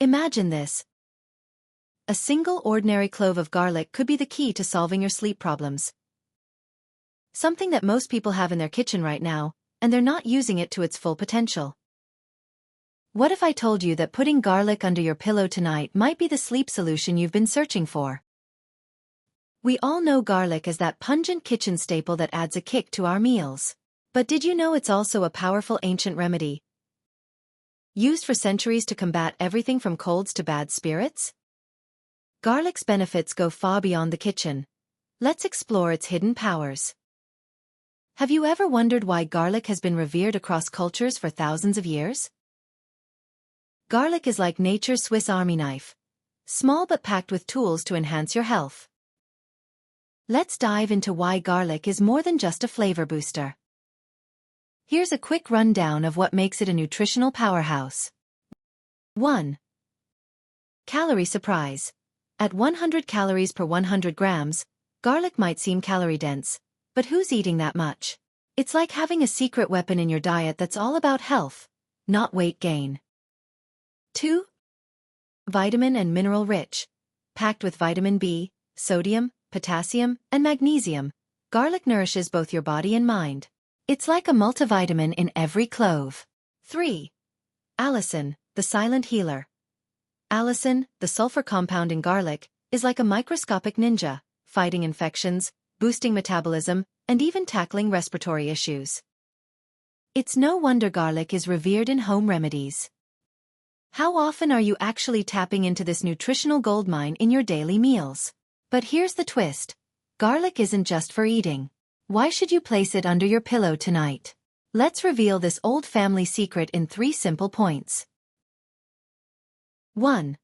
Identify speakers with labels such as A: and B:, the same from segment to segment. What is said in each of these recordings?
A: Imagine this. A single ordinary clove of garlic could be the key to solving your sleep problems. Something that most people have in their kitchen right now, and they're not using it to its full potential. What if I told you that putting garlic under your pillow tonight might be the sleep solution you've been searching for? We all know garlic as that pungent kitchen staple that adds a kick to our meals. But did you know it's also a powerful ancient remedy, used for centuries to combat everything from colds to bad spirits? Garlic's benefits go far beyond the kitchen. Let's explore its hidden powers. Have you ever wondered why garlic has been revered across cultures for thousands of years? Garlic is like nature's Swiss Army knife, small but packed with tools to enhance your health. Let's dive into why garlic is more than just a flavor booster. Here's a quick rundown of what makes it a nutritional powerhouse. 1. Calorie surprise. At 100 calories per 100 grams, garlic might seem calorie-dense, but who's eating that much? It's like having a secret weapon in your diet that's all about health, not weight gain. 2. Vitamin and mineral rich. Packed with vitamin B, sodium, potassium, and magnesium, garlic nourishes both your body and mind. It's like a multivitamin in every clove. 3. Allicin, the silent healer. Allicin, the sulfur compound in garlic, is like a microscopic ninja, fighting infections, boosting metabolism, and even tackling respiratory issues. It's no wonder garlic is revered in home remedies. How often are you actually tapping into this nutritional goldmine in your daily meals? But here's the twist. Garlic isn't just for eating. Why should you place it under your pillow tonight? Let's reveal this old family secret in 3 simple points. 1.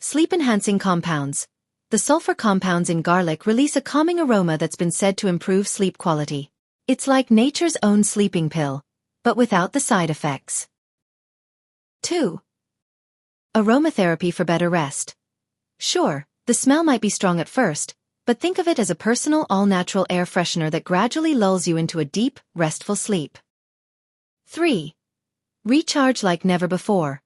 A: Sleep-enhancing compounds. The sulfur compounds in garlic release a calming aroma that's been said to improve sleep quality. It's like nature's own sleeping pill, but without the side effects. 2. Aromatherapy for better rest. Sure, the smell might be strong at first, but think of it as a personal all-natural air freshener that gradually lulls you into a deep, restful sleep. 3. Recharge like never before.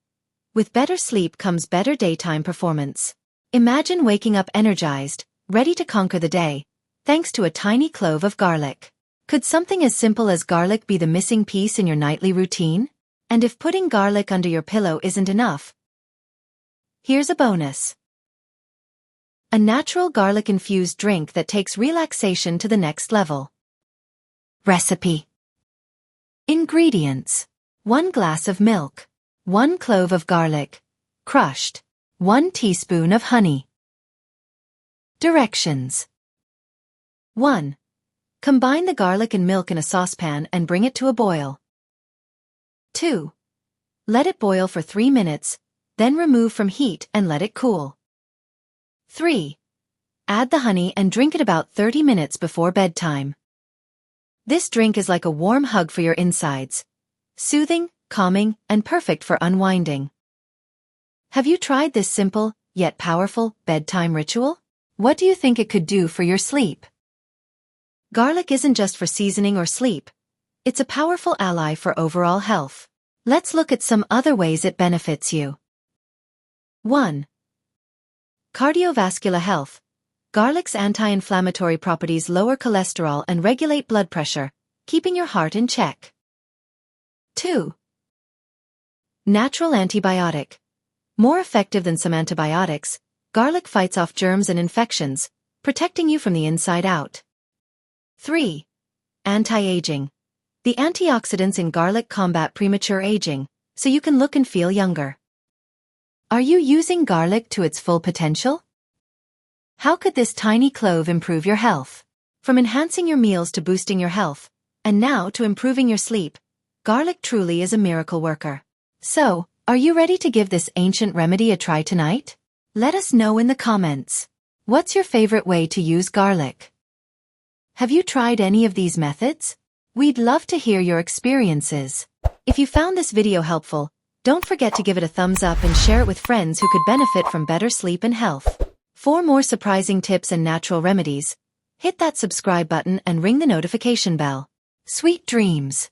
A: With better sleep comes better daytime performance. Imagine waking up energized, ready to conquer the day, thanks to a tiny clove of garlic. Could something as simple as garlic be the missing piece in your nightly routine? And if putting garlic under your pillow isn't enough, here's a bonus. A natural garlic-infused drink that takes relaxation to the next level. Recipe. Ingredients. 1 glass of milk. 1 clove of garlic, crushed. 1 teaspoon of honey. Directions. 1. Combine the garlic and milk in a saucepan and bring it to a boil. 2. Let it boil for 3 minutes, then remove from heat and let it cool. 3. Add the honey and drink it about 30 minutes before bedtime. This drink is like a warm hug for your insides. Soothing, calming, and perfect for unwinding. Have you tried this simple, yet powerful, bedtime ritual? What do you think it could do for your sleep? Garlic isn't just for seasoning or sleep. It's a powerful ally for overall health. Let's look at some other ways it benefits you. 1. Cardiovascular health. Garlic's anti-inflammatory properties lower cholesterol and regulate blood pressure, keeping your heart in check. 2. Natural antibiotic. More effective than some antibiotics, garlic fights off germs and infections, protecting you from the inside out. 3. Anti-aging. The antioxidants in garlic combat premature aging, so you can look and feel younger. Are you using garlic to its full potential? How could this tiny clove improve your health? From enhancing your meals to boosting your health, and now to improving your sleep, garlic truly is a miracle worker. So, are you ready to give this ancient remedy a try tonight? Let us know in the comments. What's your favorite way to use garlic? Have you tried any of these methods? We'd love to hear your experiences. If you found this video helpful, don't forget to give it a thumbs up and share it with friends who could benefit from better sleep and health. For more surprising tips and natural remedies, hit that subscribe button and ring the notification bell. Sweet dreams!